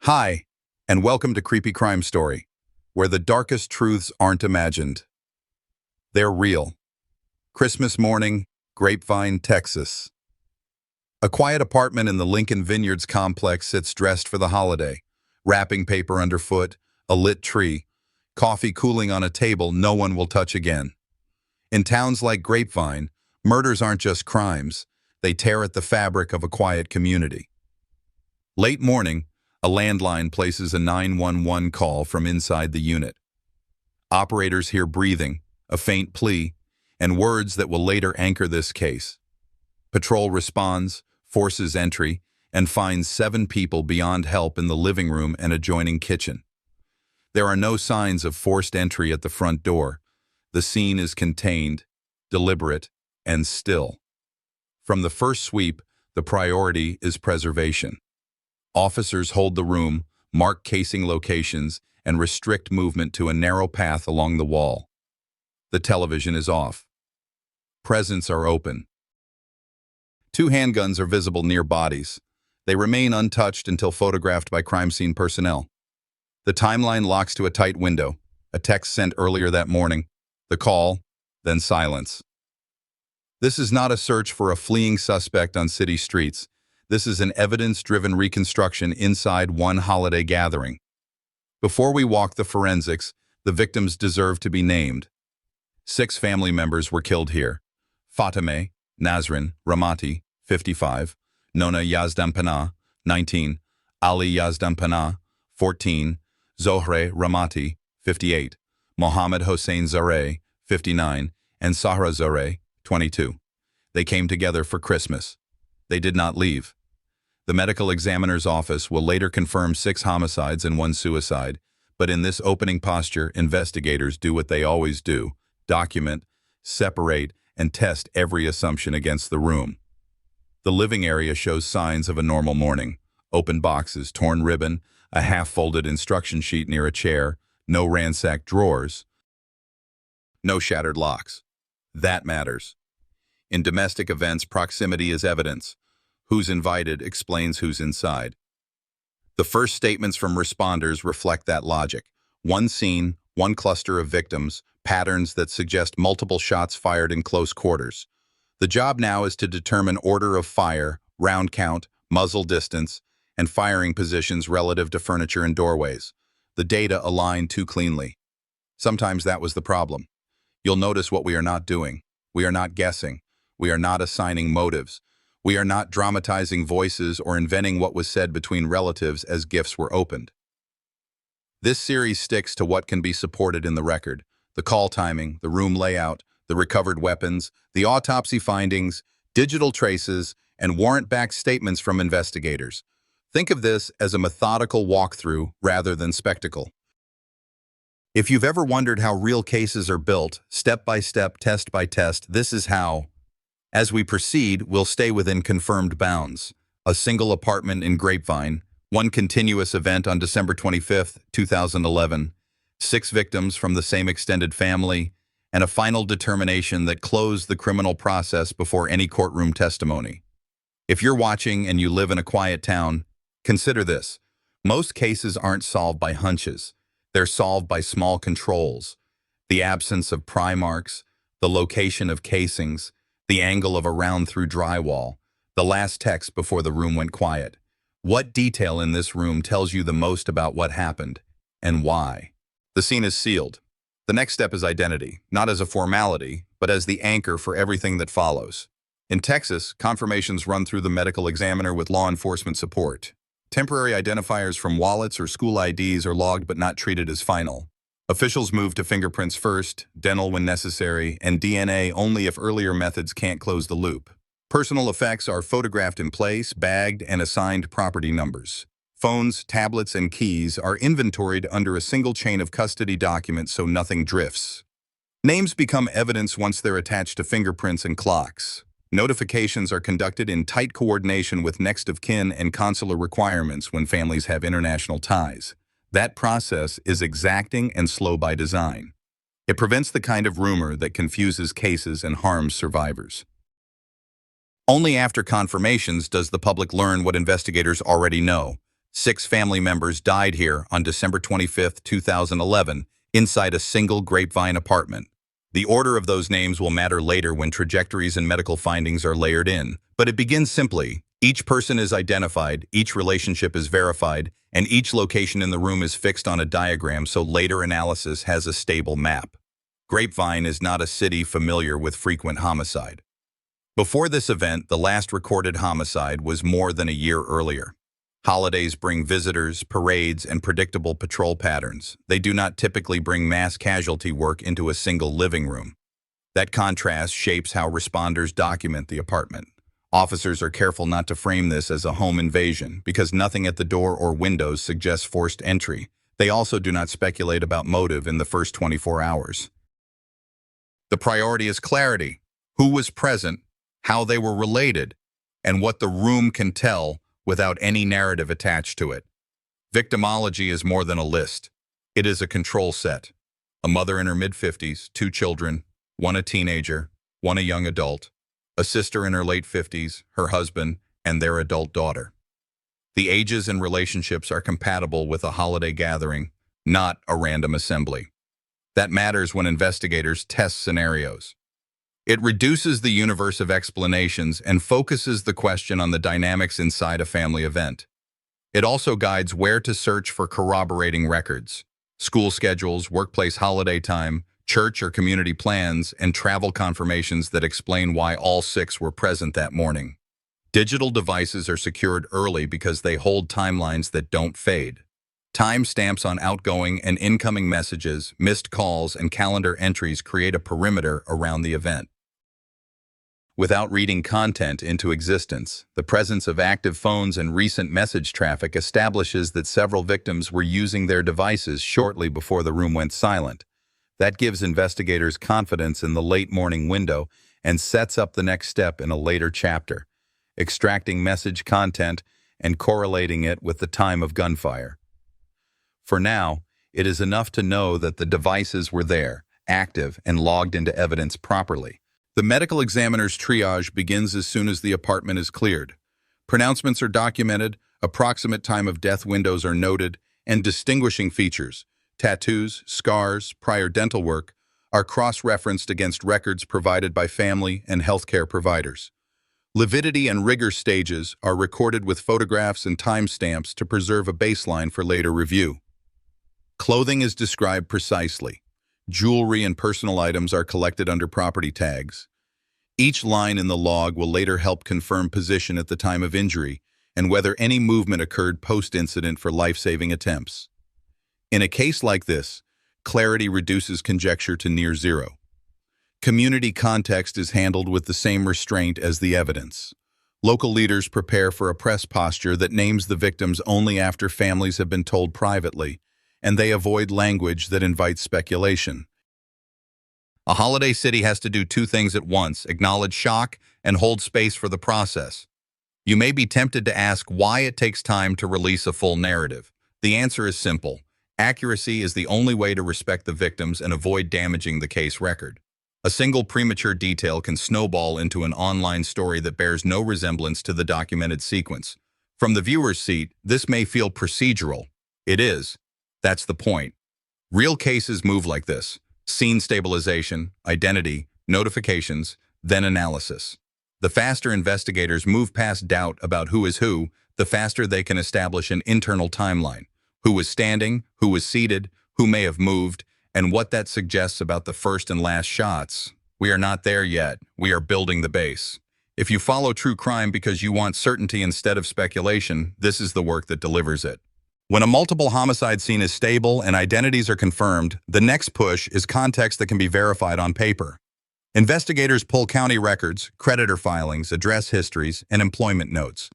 Hi, and welcome to Creepy Crime Story, where the darkest truths aren't imagined. They're real. Christmas morning, Grapevine, Texas. A quiet apartment in the Lincoln Vineyards complex sits dressed for the holiday, wrapping paper underfoot, a lit tree, coffee cooling on a table no one will touch again. In towns like Grapevine, murders aren't just crimes, they tear at the fabric of a quiet community. Late morning, a landline places a 911 call from inside the unit. Operators hear breathing, a faint plea, and words that will later anchor this case. Patrol responds, forces entry, and finds 7 people beyond help in the living room and adjoining kitchen. There are no signs of forced entry at the front door. The scene is contained, deliberate, and still. From the first sweep, the priority is preservation. Officers hold the room, mark casing locations, and restrict movement to a narrow path along the wall. The television is off. Presents are open. 2 handguns are visible near bodies. They remain untouched until photographed by crime scene personnel. The timeline locks to a tight window, a text sent earlier that morning, the call, then silence. This is not a search for a fleeing suspect on city streets. This is an evidence-driven reconstruction inside one holiday gathering. Before we walk the forensics, the victims deserve to be named. 6 family members were killed here. Fatime, Nazrin, Ramati, 55, Nona Yazdampana, 19, Ali Yazdampana, 14, Zohre Ramati, 58, Mohammed Hossein Zareh, 59, and Sahra Zareh, 22. They came together for Christmas. They did not leave. The medical examiner's office will later confirm 6 homicides and 1 suicide, but in this opening posture, investigators do what they always do: document, separate, and test every assumption against the room. The living area shows signs of a normal morning: open boxes, torn ribbon, a half-folded instruction sheet near a chair, no ransacked drawers, no shattered locks. That matters. In domestic events, proximity is evidence. Who's invited explains who's inside. The first statements from responders reflect that logic. One scene, one cluster of victims, patterns that suggest multiple shots fired in close quarters. The job now is to determine order of fire, round count, muzzle distance, and firing positions relative to furniture and doorways. The data align too cleanly. Sometimes that was the problem. You'll notice what we are not doing. We are not guessing. We are not assigning motives. We are not dramatizing voices or inventing what was said between relatives as gifts were opened. This series sticks to what can be supported in the record: the call timing, the room layout, the recovered weapons, the autopsy findings, digital traces, and warrant-backed statements from investigators. Think of this as a methodical walkthrough rather than spectacle. If you've ever wondered how real cases are built, step by step, test by test, this is how. As we proceed, we'll stay within confirmed bounds: a single apartment in Grapevine, 1 continuous event on December 25, 2011, 6 victims from the same extended family, and a final determination that closed the criminal process before any courtroom testimony. If you're watching and you live in a quiet town, consider this: most cases aren't solved by hunches. They're solved by small controls: the absence of pry marks, the location of casings, the angle of a round-through drywall, the last text before the room went quiet. What detail in this room tells you the most about what happened, and why? The scene is sealed. The next step is identity, not as a formality, but as the anchor for everything that follows. In Texas, confirmations run through the medical examiner with law enforcement support. Temporary identifiers from wallets or school IDs are logged but not treated as final. Officials move to fingerprints first, dental when necessary, and DNA only if earlier methods can't close the loop. Personal effects are photographed in place, bagged, and assigned property numbers. Phones, tablets, and keys are inventoried under a single chain of custody documents so nothing drifts. Names become evidence once they're attached to fingerprints and clocks. Notifications are conducted in tight coordination with next of kin and consular requirements when families have international ties. That process is exacting and slow by design. It prevents the kind of rumor that confuses cases and harms survivors. Only after confirmations does the public learn what investigators already know. 6 family members died here on December 25, 2011, inside a single Grapevine apartment. The order of those names will matter later when trajectories and medical findings are layered in, but it begins simply. Each person is identified, each relationship is verified, and each location in the room is fixed on a diagram so later analysis has a stable map. Grapevine is not a city familiar with frequent homicide. Before this event, the last recorded homicide was more than a year earlier. Holidays bring visitors, parades, and predictable patrol patterns. They do not typically bring mass casualty work into a single living room. That contrast shapes how responders document the apartment. Officers are careful not to frame this as a home invasion because nothing at the door or windows suggests forced entry. They also do not speculate about motive in the first 24 hours. The priority is clarity: who was present, how they were related, and what the room can tell without any narrative attached to it. Victimology is more than a list. It is a control set. A mother in her mid-50s, 2 children, one a teenager, one a young adult, a sister in her late 50s, her husband, and their adult daughter. The ages and relationships are compatible with a holiday gathering, not a random assembly. That matters when investigators test scenarios. It reduces the universe of explanations and focuses the question on the dynamics inside a family event. It also guides where to search for corroborating records: school schedules, workplace holiday time, church or community plans, and travel confirmations that explain why all 6 were present that morning. Digital devices are secured early because they hold timelines that don't fade. Timestamps on outgoing and incoming messages, missed calls, and calendar entries create a perimeter around the event. Without reading content into existence, the presence of active phones and recent message traffic establishes that several victims were using their devices shortly before the room went silent. That gives investigators confidence in the late morning window and sets up the next step in a later chapter: extracting message content and correlating it with the time of gunfire. For now, it is enough to know that the devices were there, active, and logged into evidence properly. The medical examiner's triage begins as soon as the apartment is cleared. Pronouncements are documented, approximate time of death windows are noted, and distinguishing features, tattoos, scars, prior dental work, are cross-referenced against records provided by family and healthcare providers. Lividity and rigor stages are recorded with photographs and timestamps to preserve a baseline for later review. Clothing is described precisely. Jewelry and personal items are collected under property tags. Each line in the log will later help confirm position at the time of injury and whether any movement occurred post-incident for life-saving attempts. In a case like this, clarity reduces conjecture to near zero. Community context is handled with the same restraint as the evidence. Local leaders prepare for a press posture that names the victims only after families have been told privately, and they avoid language that invites speculation. A holiday city has to do 2 things at once: acknowledge shock and hold space for the process. You may be tempted to ask why it takes time to release a full narrative. The answer is simple: accuracy is the only way to respect the victims and avoid damaging the case record. A single premature detail can snowball into an online story that bears no resemblance to the documented sequence. From the viewer's seat, this may feel procedural. It is. That's the point. Real cases move like this: scene stabilization, identity, notifications, then analysis. The faster investigators move past doubt about who is who, the faster they can establish an internal timeline: who was standing, who was seated, who may have moved, and what that suggests about the first and last shots. We are not there yet. We are building the base. If you follow true crime because you want certainty instead of speculation, this is the work that delivers it. When a multiple homicide scene is stable and identities are confirmed, the next push is context that can be verified on paper. Investigators pull county records, creditor filings, address histories, and employment notes.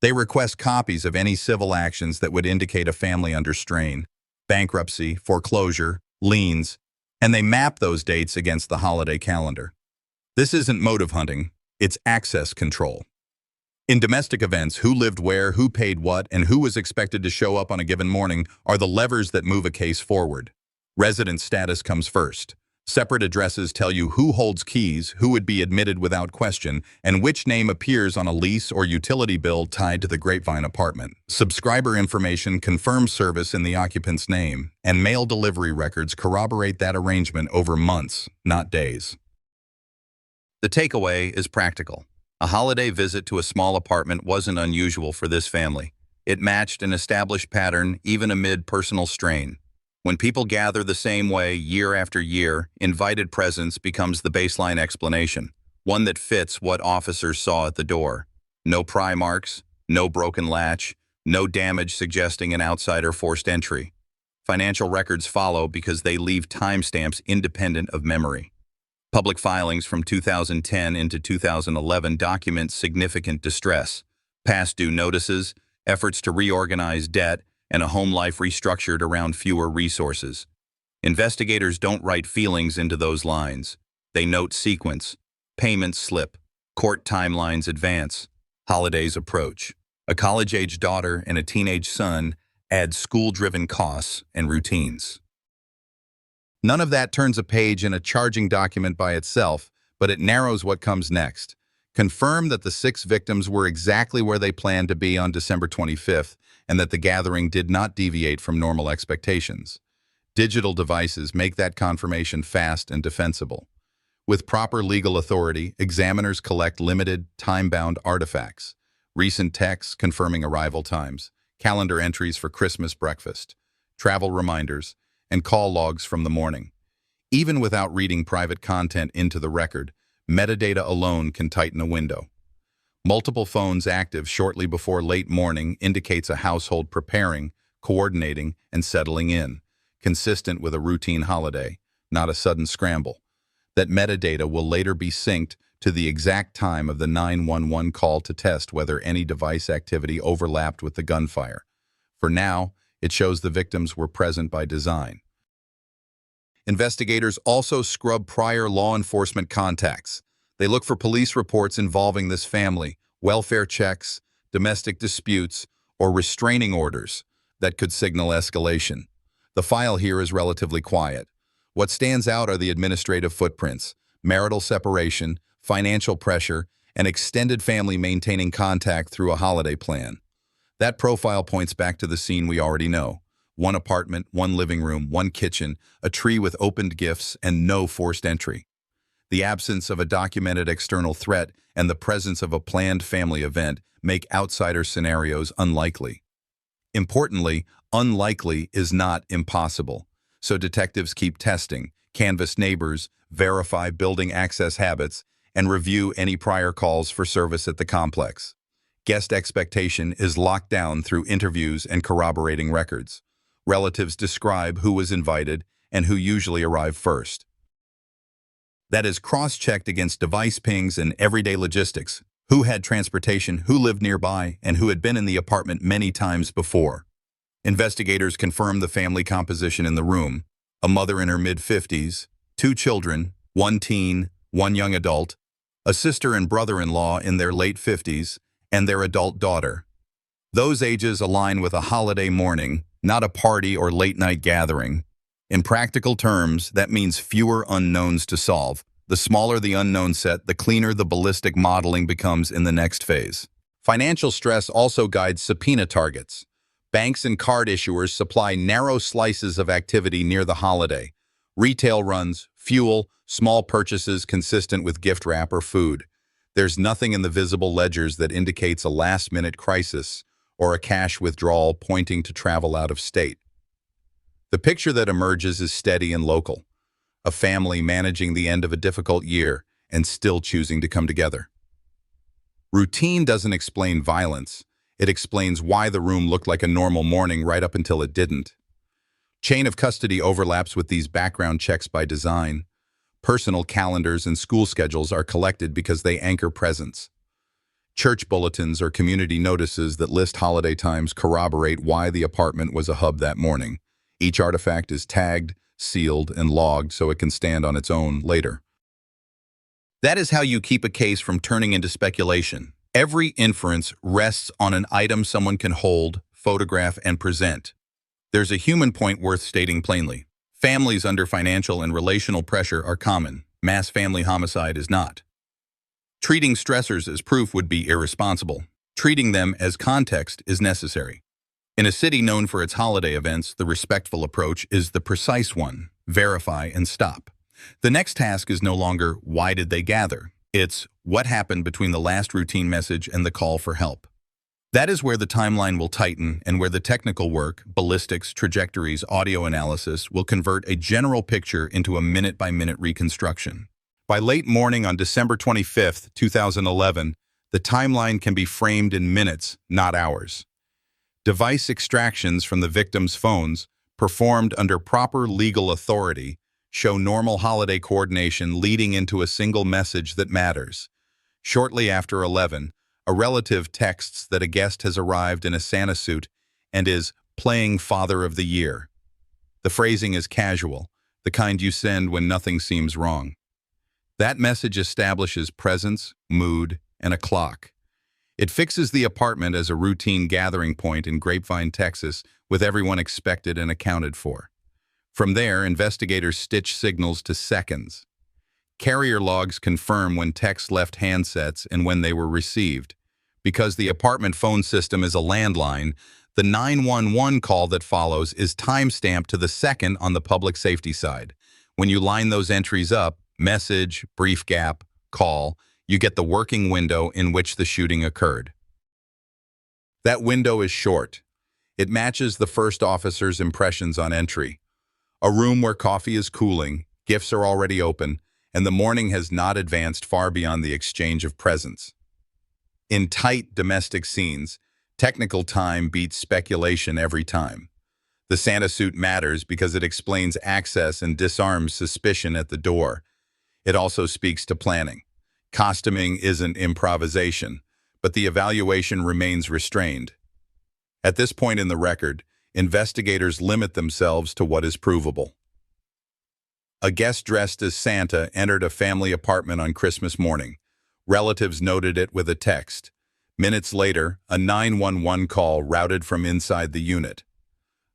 They request copies of any civil actions that would indicate a family under strain: bankruptcy, foreclosure, liens, and they map those dates against the holiday calendar. This isn't motive hunting, it's access control. In domestic events, who lived where, who paid what, and who was expected to show up on a given morning are the levers that move a case forward. Resident status comes first. Separate addresses tell you who holds keys, who would be admitted without question, and which name appears on a lease or utility bill tied to the Grapevine apartment. Subscriber information confirms service in the occupant's name, and mail delivery records corroborate that arrangement over months, not days. The takeaway is practical. A holiday visit to a small apartment wasn't unusual for this family. It matched an established pattern even amid personal strain. When people gather the same way year after year, invited presence becomes the baseline explanation, one that fits what officers saw at the door. No pry marks, no broken latch, no damage suggesting an outsider forced entry. Financial records follow because they leave timestamps independent of memory. Public filings from 2010 into 2011 document significant distress, past due notices, efforts to reorganize debt, and a home life restructured around fewer resources. Investigators don't write feelings into those lines. They note sequence, payments slip, court timelines advance, holidays approach. A college-age daughter and a teenage son add school-driven costs and routines. None of that turns a page in a charging document by itself, but it narrows what comes next. Confirm that the 6 victims were exactly where they planned to be on December 25th, and that the gathering did not deviate from normal expectations. Digital devices make that confirmation fast and defensible. With proper legal authority, examiners collect limited, time-bound artifacts, recent texts confirming arrival times, calendar entries for Christmas breakfast, travel reminders, and call logs from the morning. Even without reading private content into the record, metadata alone can tighten a window. Multiple phones active shortly before late morning indicates a household preparing, coordinating, and settling in, consistent with a routine holiday, not a sudden scramble. That metadata will later be synced to the exact time of the 911 call to test whether any device activity overlapped with the gunfire. For now, it shows the victims were present by design. Investigators also scrub prior law enforcement contacts. They look for police reports involving this family, welfare checks, domestic disputes, or restraining orders that could signal escalation. The file here is relatively quiet. What stands out are the administrative footprints, marital separation, financial pressure, and extended family maintaining contact through a holiday plan. That profile points back to the scene we already know. One apartment, one living room, one kitchen, a tree with opened gifts, and no forced entry. The absence of a documented external threat and the presence of a planned family event make outsider scenarios unlikely. Importantly, unlikely is not impossible. So detectives keep testing, canvass neighbors, verify building access habits, and review any prior calls for service at the complex. Guest expectation is locked down through interviews and corroborating records. Relatives describe who was invited and who usually arrived first. That is cross-checked against device pings and everyday logistics. Who had transportation, who lived nearby, and who had been in the apartment many times before. Investigators confirm the family composition in the room. A mother in her mid-50s, 2 children, 1 teen, 1 young adult, a sister and brother-in-law in their late 50s, and their adult daughter. Those ages align with a holiday morning, not a party or late-night gathering. In practical terms, that means fewer unknowns to solve. The smaller the unknown set, the cleaner the ballistic modeling becomes in the next phase. Financial stress also guides subpoena targets. Banks and card issuers supply narrow slices of activity near the holiday. Retail runs, fuel, small purchases consistent with gift wrap or food. There's nothing in the visible ledgers that indicates a last-minute crisis or a cash withdrawal pointing to travel out of state. The picture that emerges is steady and local. A family managing the end of a difficult year and still choosing to come together. Routine doesn't explain violence. It explains why the room looked like a normal morning right up until it didn't. Chain of custody overlaps with these background checks by design. Personal calendars and school schedules are collected because they anchor presence. Church bulletins or community notices that list holiday times corroborate why the apartment was a hub that morning. Each artifact is tagged, sealed, and logged so it can stand on its own later. That is how you keep a case from turning into speculation. Every inference rests on an item someone can hold, photograph, and present. There's a human point worth stating plainly. Families under financial and relational pressure are common. Mass family homicide is not. Treating stressors as proof would be irresponsible. Treating them as context is necessary. In a city known for its holiday events, the respectful approach is the precise one: verify and stop. The next task is no longer, why did they gather? It's, what happened between the last routine message and the call for help? That is where the timeline will tighten and where the technical work, ballistics, trajectories, audio analysis, will convert a general picture into a minute-by-minute reconstruction. By late morning on December 25, 2011, the timeline can be framed in minutes, not hours. Device extractions from the victims' phones, performed under proper legal authority, show normal holiday coordination leading into a single message that matters. Shortly after 11, a relative texts that a guest has arrived in a Santa suit and is playing Father of the Year. The phrasing is casual, the kind you send when nothing seems wrong. That message establishes presence, mood, and a clock. It fixes the apartment as a routine gathering point in Grapevine, Texas, with everyone expected and accounted for. From there, investigators stitch signals to seconds. Carrier logs confirm when texts left handsets and when they were received. Because the apartment phone system is a landline, the 911 call that follows is time-stamped to the second on the public safety side. When you line those entries up, message, brief gap, call, you get the working window in which the shooting occurred. That window is short. It matches the first officer's impressions on entry. A room where coffee is cooling, gifts are already open, and the morning has not advanced far beyond the exchange of presents. In tight domestic scenes, technical time beats speculation every time. The Santa suit matters because it explains access and disarms suspicion at the door. It also speaks to planning. Costuming isn't improvisation, but the evaluation remains restrained. At this point in the record, investigators limit themselves to what is provable. A guest dressed as Santa entered a family apartment on Christmas morning. Relatives noted it with a text. Minutes later, a 911 call routed from inside the unit.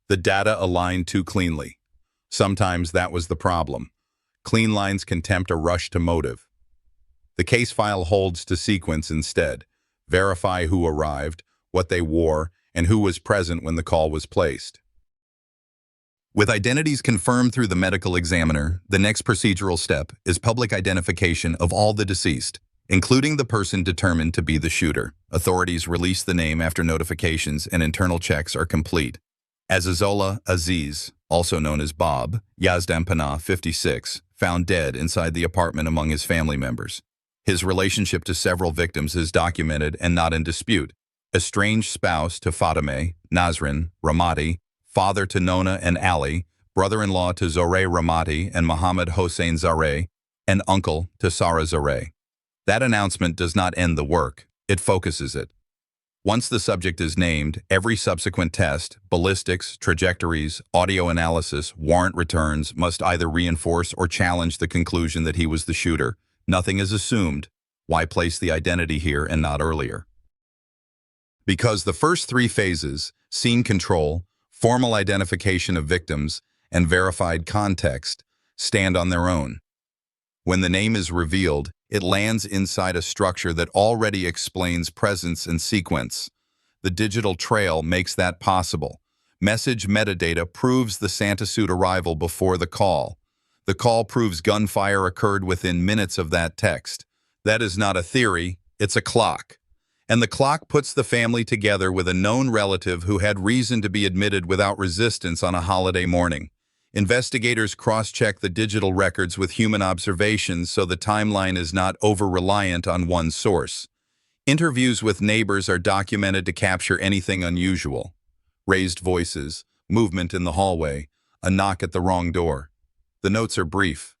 The data aligned too cleanly. Sometimes that was the problem. Clean lines can tempt a rush to motive. The case file holds to sequence instead. Verify who arrived, what they wore, and who was present when the call was placed. With identities confirmed through the medical examiner, the next procedural step is public identification of all the deceased, including the person determined to be the shooter. Authorities release the name after notifications and internal checks are complete. Azizola Aziz, also known as Bob, Yazdampana, 56, found dead inside the apartment among his family members. His relationship to several victims is documented and not in dispute. Estranged spouse to Fatime, Nazrin, Ramati, father to Nona and Ali, brother-in-law to Zoreh Ramati and Mohammed Hossein Zareh, and uncle to Sarah Zareh. That announcement does not end the work, it focuses it. Once the subject is named, every subsequent test, ballistics, trajectories, audio analysis, warrant returns must either reinforce or challenge the conclusion that he was the shooter. Nothing is assumed. Why place the identity here and not earlier? Because the first three phases, scene control, formal identification of victims, and verified context, stand on their own. When the name is revealed, it lands inside a structure that already explains presence and sequence. The digital trail makes that possible. Message metadata proves the Santa suit arrival before the call. The call proves gunfire occurred within minutes of that text. That is not a theory, it's a clock. And the clock puts the family together with a known relative who had reason to be admitted without resistance on a holiday morning. Investigators cross-check the digital records with human observations so the timeline is not over-reliant on one source. Interviews with neighbors are documented to capture anything unusual. Raised voices, movement in the hallway, a knock at the wrong door. The notes are brief.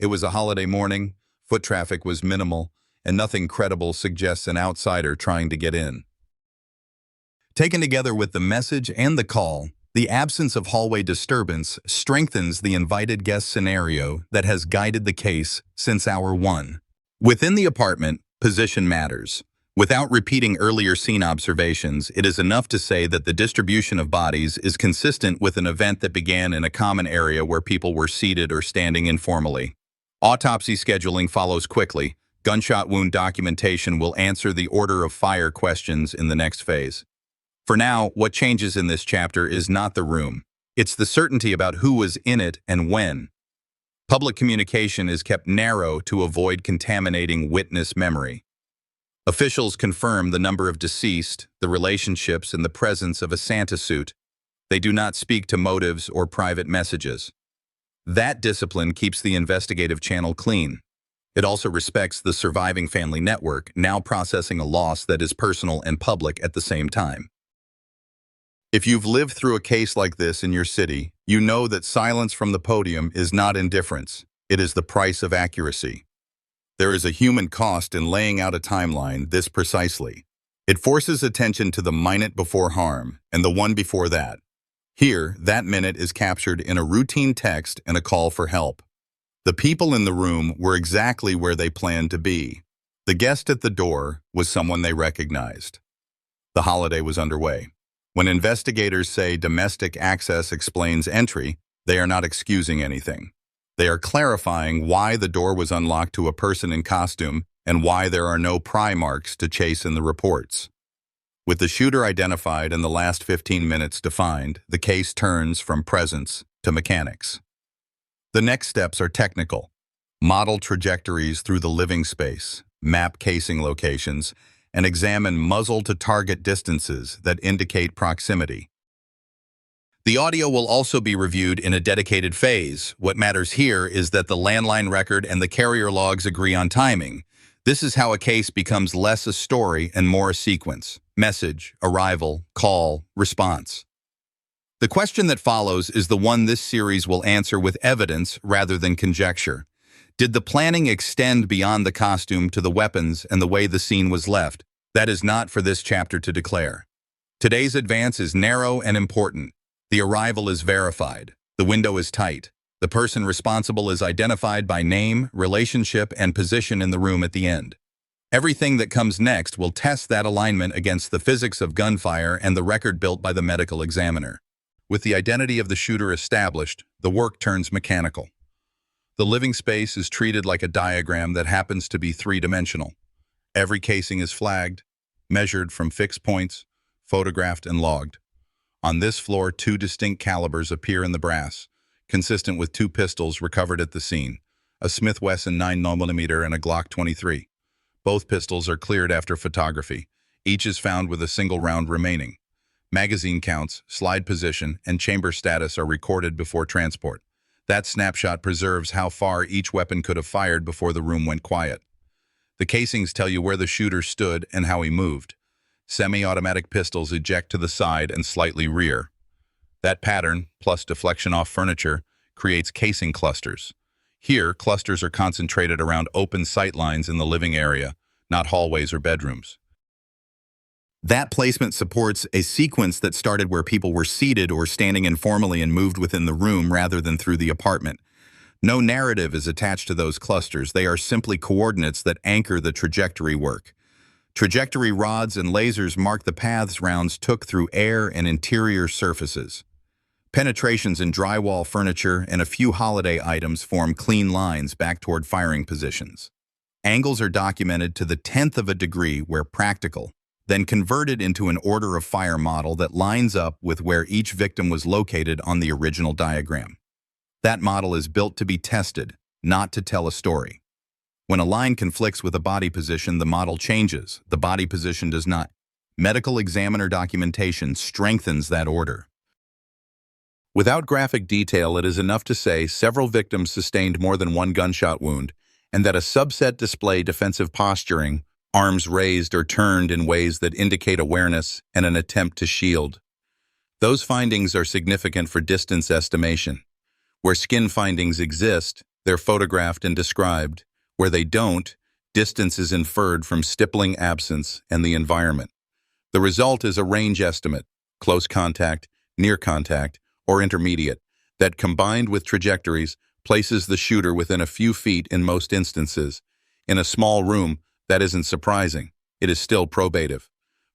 It was a holiday morning, foot traffic was minimal, and nothing credible suggests an outsider trying to get in. Taken together with the message and the call, the absence of hallway disturbance strengthens the invited guest scenario that has guided the case since hour one. Within the apartment, position matters. Without repeating earlier scene observations, it is enough to say that the distribution of bodies is consistent with an event that began in a common area where people were seated or standing informally. Autopsy scheduling follows quickly. Gunshot wound documentation will answer the order of fire questions in the next phase. For now, what changes in this chapter is not the room. It's the certainty about who was in it and when. Public communication is kept narrow to avoid contaminating witness memory. Officials confirm the number of deceased, the relationships, and the presence of a Santa suit. They do not speak to motives or private messages. That discipline keeps the investigative channel clean. It also respects the surviving family network, now processing a loss that is personal and public at the same time. If you've lived through a case like this in your city, you know that silence from the podium is not indifference. It is the price of accuracy. There is a human cost in laying out a timeline this precisely. It forces attention to the minute before harm and the one before that. Here, that minute is captured in a routine text and a call for help. The people in the room were exactly where they planned to be. The guest at the door was someone they recognized. The holiday was underway. When investigators say domestic access explains entry, they are not excusing anything. They are clarifying why the door was unlocked to a person in costume and why there are no pry marks to chase in the reports. With the shooter identified and the last 15 minutes defined, the case turns from presence to mechanics. The next steps are technical. Model trajectories through the living space, map casing locations, and examine muzzle-to-target distances that indicate proximity. The audio will also be reviewed in a dedicated phase. What matters here is that the landline record and the carrier logs agree on timing. This is how a case becomes less a story and more a sequence. Message, arrival, call, response. The question that follows is the one this series will answer with evidence rather than conjecture. Did the planning extend beyond the costume to the weapons and the way the scene was left? That is not for this chapter to declare. Today's advance is narrow and important. The arrival is verified. The window is tight. The person responsible is identified by name, relationship, and position in the room at the end. Everything that comes next will test that alignment against the physics of gunfire and the record built by the medical examiner. With the identity of the shooter established, the work turns mechanical. The living space is treated like a diagram that happens to be three-dimensional. Every casing is flagged, measured from fixed points, photographed and logged. On this floor, two distinct calibers appear in the brass, consistent with two pistols recovered at the scene, a Smith Wesson 9mm and a Glock 23. Both pistols are cleared after photography. Each is found with a single round remaining. Magazine counts, slide position, and chamber status are recorded before transport. That snapshot preserves how far each weapon could have fired before the room went quiet. The casings tell you where the shooter stood and how he moved. Semi-automatic pistols eject to the side and slightly rear. That pattern, plus deflection off furniture, creates casing clusters. Here, clusters are concentrated around open sight lines in the living area, not hallways or bedrooms. That placement supports a sequence that started where people were seated or standing informally and moved within the room rather than through the apartment. No narrative is attached to those clusters. They are simply coordinates that anchor the trajectory work. Trajectory rods and lasers mark the paths rounds took through air and interior surfaces. Penetrations in drywall furniture and a few holiday items form clean lines back toward firing positions. Angles are documented to the 10th of a degree where practical, then converted into an order of fire model that lines up with where each victim was located on the original diagram. That model is built to be tested, not to tell a story. When a line conflicts with a body position, the model changes. The body position does not. Medical examiner documentation strengthens that order. Without graphic detail, it is enough to say several victims sustained more than one gunshot wound, and that a subset display defensive posturing, arms raised or turned in ways that indicate awareness and an attempt to shield. Those findings are significant for distance estimation. Where skin findings exist, they're photographed and described. Where they don't, distance is inferred from stippling absence and the environment. The result is a range estimate, close contact, near contact, or intermediate, that combined with trajectories places the shooter within a few feet in most instances. In a small room, that isn't surprising. it is still probative.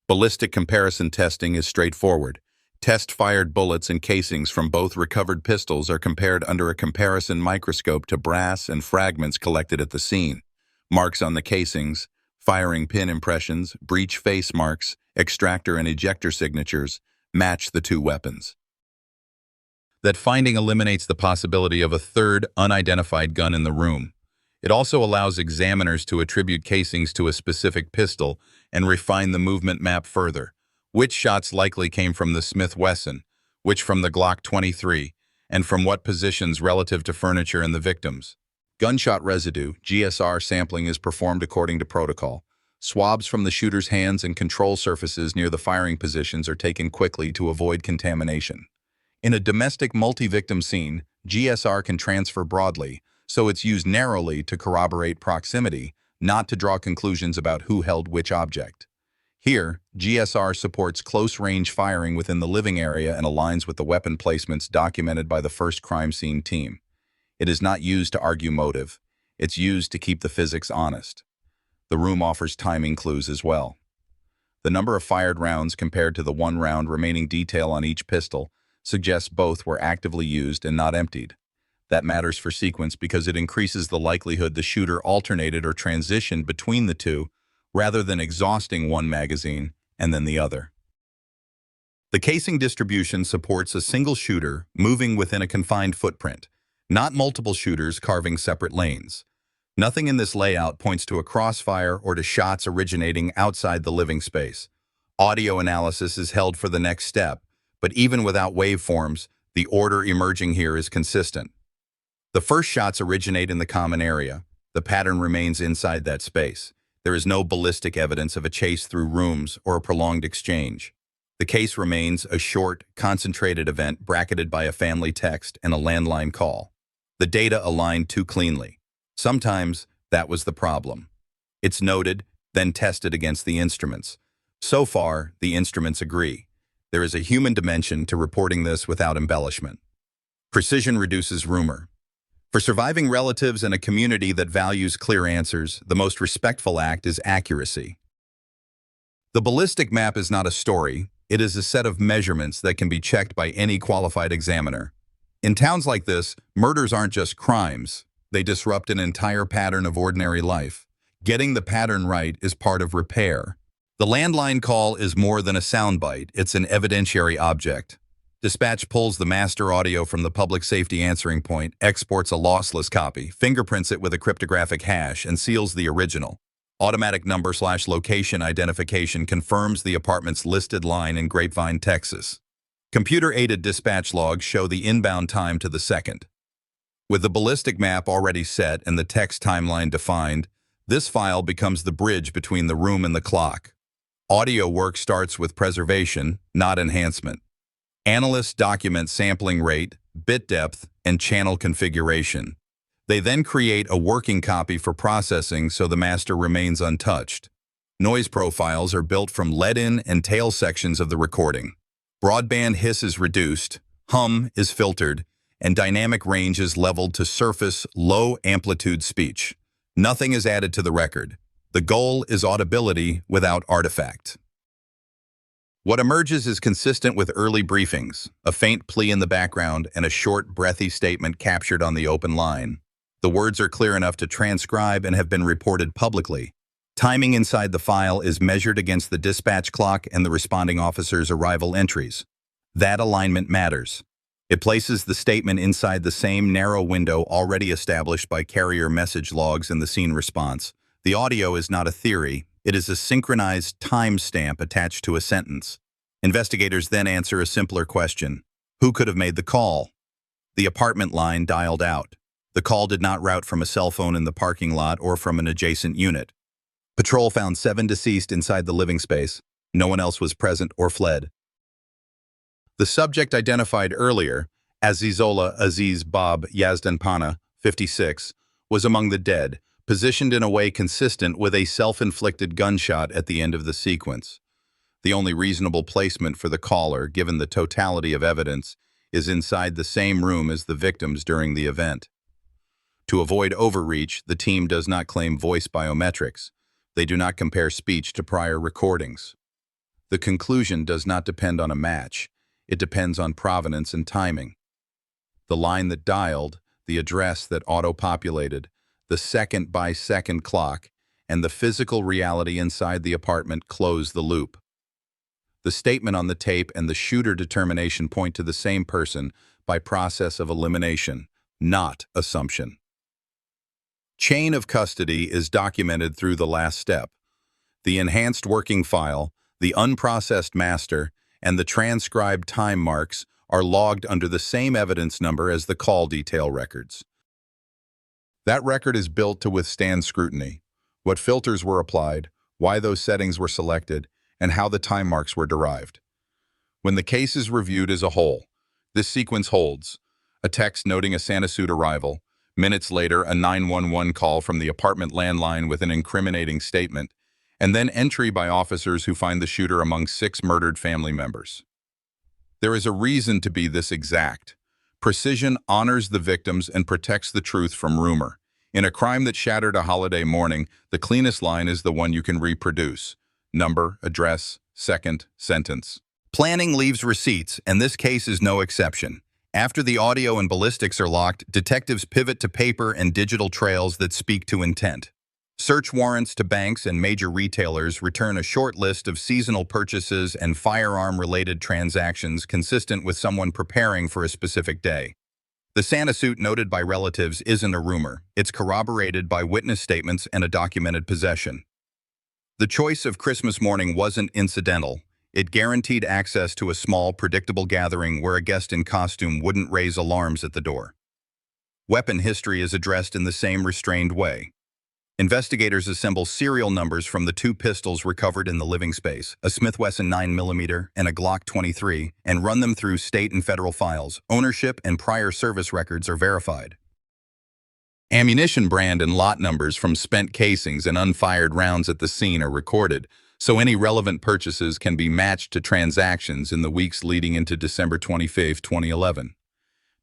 Ballistic comparison testing is straightforward. Test-fired bullets and casings from both recovered pistols are compared under a comparison microscope to brass and fragments collected at the scene. Marks on the casings, firing pin impressions, breech face marks, extractor and ejector signatures match the two weapons. That finding eliminates the possibility of a third, unidentified gun in the room. It also allows examiners to attribute casings to a specific pistol and refine the movement map further. Which shots likely came from the Smith-Wesson, which from the Glock 23, and from what positions relative to furniture and the victims. Gunshot residue, GSR sampling is performed according to protocol. Swabs from the shooter's hands and control surfaces near the firing positions are taken quickly to avoid contamination. In a domestic multi-victim scene, GSR can transfer broadly, so it's used narrowly to corroborate proximity, not to draw conclusions about who held which object. Here, GSR supports close-range firing within the living area and aligns with the weapon placements documented by the first crime scene team. It is not used to argue motive. It's used to keep the physics honest. The room offers timing clues as well. The number of fired rounds compared to the one round remaining detail on each pistol suggests both were actively used and not emptied. That matters for sequence because it increases the likelihood the shooter alternated or transitioned between the two, rather than exhausting one magazine and then the other. The casing distribution supports a single shooter moving within a confined footprint, not multiple shooters carving separate lanes. Nothing in this layout points to a crossfire or to shots originating outside the living space. Audio analysis is held for the next step, but even without waveforms, the order emerging here is consistent. The first shots originate in the common area. The pattern remains inside that space. There is no ballistic evidence of a chase through rooms or a prolonged exchange. The case remains a short, concentrated event bracketed by a family text and a landline call. The data align too cleanly. Sometimes that was the problem. It's noted, then tested against the instruments. So far, the instruments agree. There is a human dimension to reporting this without embellishment. Precision reduces rumor. For surviving relatives and a community that values clear answers, the most respectful act is accuracy. The ballistic map is not a story, it is a set of measurements that can be checked by any qualified examiner. In towns like this, murders aren't just crimes, they disrupt an entire pattern of ordinary life. Getting the pattern right is part of repair. The landline call is more than a soundbite, it's an evidentiary object. Dispatch pulls the master audio from the public safety answering point, exports a lossless copy, fingerprints it with a cryptographic hash, and seals the original. Automatic number/location identification confirms the apartment's listed line in Grapevine, Texas. Computer-aided dispatch logs show the inbound time to the second. With the ballistic map already set and the text timeline defined, this file becomes the bridge between the room and the clock. Audio work starts with preservation, not enhancement. Analysts document sampling rate, bit depth, and channel configuration. They then create a working copy for processing so the master remains untouched. Noise profiles are built from lead-in and tail sections of the recording. Broadband hiss is reduced, hum is filtered, and dynamic range is leveled to surface low-amplitude speech. Nothing is added to the record. The goal is audibility without artifact. What emerges is consistent with early briefings, a faint plea in the background and a short, breathy statement captured on the open line. The words are clear enough to transcribe and have been reported publicly. Timing inside the file is measured against the dispatch clock and the responding officer's arrival entries. That alignment matters. It places the statement inside the same narrow window already established by carrier message logs in the scene response. The audio is not a theory. It is a synchronized timestamp attached to a sentence. Investigators then answer a simpler question. Who could have made the call? The apartment line dialed out. The call did not route from a cell phone in the parking lot or from an adjacent unit. Patrol found 7 deceased inside the living space. No one else was present or fled. The subject identified earlier, Azizola Aziz Bob Yazdanpana, 56, was among the dead, positioned in a way consistent with a self-inflicted gunshot at the end of the sequence. The only reasonable placement for the caller, given the totality of evidence, is inside the same room as the victims during the event. To avoid overreach, the team does not claim voice biometrics. They do not compare speech to prior recordings. The conclusion does not depend on a match. It depends on provenance and timing. The line that dialed, the address that auto-populated, the second-by-second clock, and the physical reality inside the apartment close the loop. The statement on the tape and the shooter determination point to the same person by process of elimination, not assumption. Chain of custody is documented through the last step. The enhanced working file, the unprocessed master, and the transcribed time marks are logged under the same evidence number as the call detail records. That record is built to withstand scrutiny. What filters were applied, why those settings were selected, and how the time marks were derived. When the case is reviewed as a whole, this sequence holds: a text noting a Santa suit arrival, minutes later a 911 call from the apartment landline with an incriminating statement, and then entry by officers who find the shooter among 6 murdered family members. There is a reason to be this exact. Precision honors the victims and protects the truth from rumor. In a crime that shattered a holiday morning, the cleanest line is the one you can reproduce. Number, address, second, sentence. Planning leaves receipts, and this case is no exception. After the audio and ballistics are locked, detectives pivot to paper and digital trails that speak to intent. Search warrants to banks and major retailers return a short list of seasonal purchases and firearm-related transactions consistent with someone preparing for a specific day. The Santa suit noted by relatives isn't a rumor. It's corroborated by witness statements and a documented possession. The choice of Christmas morning wasn't incidental. It guaranteed access to a small, predictable gathering where a guest in costume wouldn't raise alarms at the door. Weapon history is addressed in the same restrained way. Investigators assemble serial numbers from the 2 pistols recovered in the living space, a Smith & Wesson 9mm and a Glock 23, and run them through state and federal files. Ownership and prior service records are verified. Ammunition brand and lot numbers from spent casings and unfired rounds at the scene are recorded, so any relevant purchases can be matched to transactions in the weeks leading into December 25, 2011.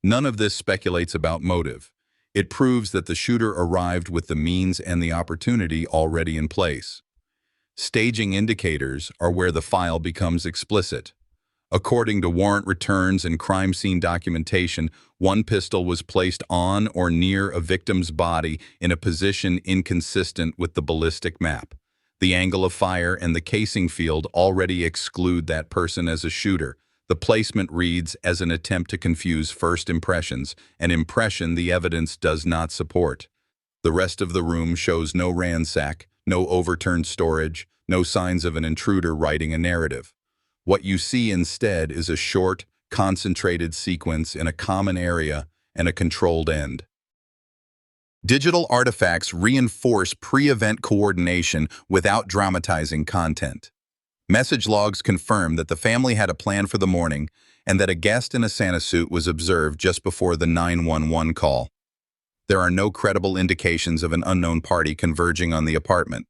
None of this speculates about motive. It proves that the shooter arrived with the means and the opportunity already in place. Staging indicators are where the file becomes explicit. According to warrant returns and crime scene documentation, 1 pistol was placed on or near a victim's body in a position inconsistent with the ballistic map. The angle of fire and the casing field already exclude that person as a shooter. The placement reads as an attempt to confuse first impressions, an impression the evidence does not support. The rest of the room shows no ransack, no overturned storage, no signs of an intruder writing a narrative. What you see instead is a short, concentrated sequence in a common area and a controlled end. Digital artifacts reinforce pre-event coordination without dramatizing content. Message logs confirm that the family had a plan for the morning and that a guest in a Santa suit was observed just before the 911 call. There are no credible indications of an unknown party converging on the apartment.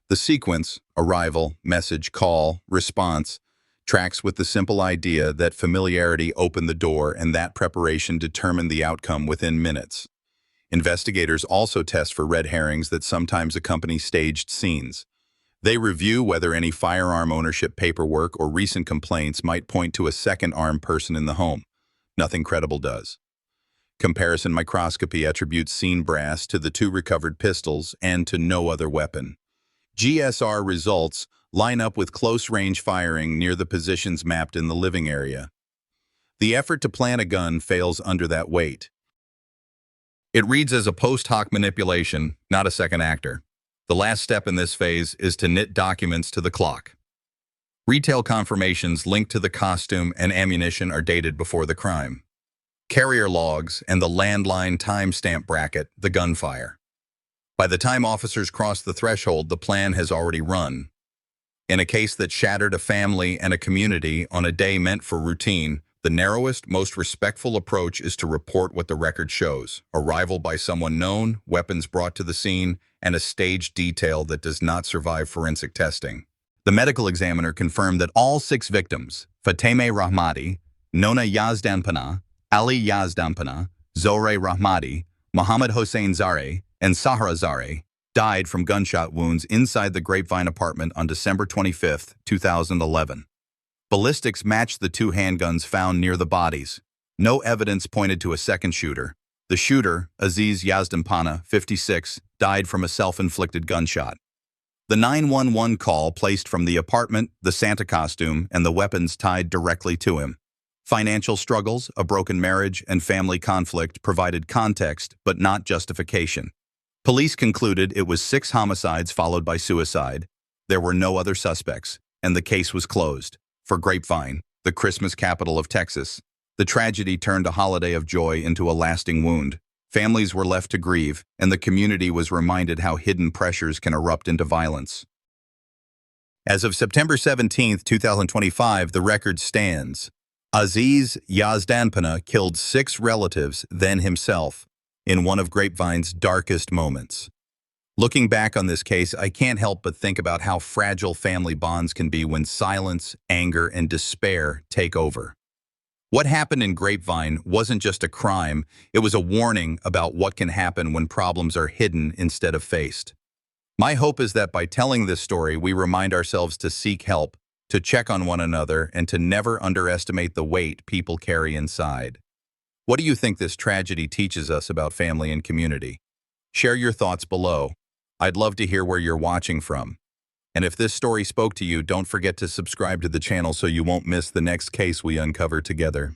The sequence, arrival, message, call, response, tracks with the simple idea that familiarity opened the door and that preparation determined the outcome within minutes. Investigators also test for red herrings that sometimes accompany staged scenes. They review whether any firearm ownership paperwork or recent complaints might point to a second armed person in the home. Nothing credible does. Comparison microscopy attributes scene brass to the 2 recovered pistols and to no other weapon. GSR results line up with close-range firing near the positions mapped in the living area. The effort to plant a gun fails under that weight. It reads as a post hoc manipulation, not a second actor. The last step in this phase is to knit documents to the clock. Retail confirmations linked to the costume and ammunition are dated before the crime. Carrier logs and the landline timestamp bracket the gunfire. By the time officers cross the threshold, the plan has already run. In a case that shattered a family and a community on a day meant for routine, the narrowest, most respectful approach is to report what the record shows: arrival by someone known, weapons brought to the scene, and a staged detail that does not survive forensic testing. The medical examiner confirmed that all 6 victims, Fateme Rahmati, Nona Yazdanpana, Ali Yazdanpana, Zohre Rahmati, Mohammed Hossein Zare, and Sahra Zare, died from gunshot wounds inside the Grapevine apartment on December 25, 2011. Ballistics matched the two handguns found near the bodies. No evidence pointed to a second shooter. The shooter, Aziz Yazdanpana, 56, died from a self-inflicted gunshot. The 911 call placed from the apartment, the Santa costume, and the weapons tied directly to him. Financial struggles, a broken marriage, and family conflict provided context, but not justification. Police concluded it was 6 homicides followed by suicide. There were no other suspects, and the case was closed. For Grapevine, the Christmas capital of Texas, the tragedy turned a holiday of joy into a lasting wound. Families were left to grieve, and the community was reminded how hidden pressures can erupt into violence. As of September 17, 2025, the record stands. Aziz Yazdanpana killed 6 relatives, then himself, in one of Grapevine's darkest moments. Looking back on this case, I can't help but think about how fragile family bonds can be when silence, anger, and despair take over. What happened in Grapevine wasn't just a crime, it was a warning about what can happen when problems are hidden instead of faced. My hope is that by telling this story, we remind ourselves to seek help, to check on one another, and to never underestimate the weight people carry inside. What do you think this tragedy teaches us about family and community? Share your thoughts below. I'd love to hear where you're watching from. And if this story spoke to you, don't forget to subscribe to the channel so you won't miss the next case we uncover together.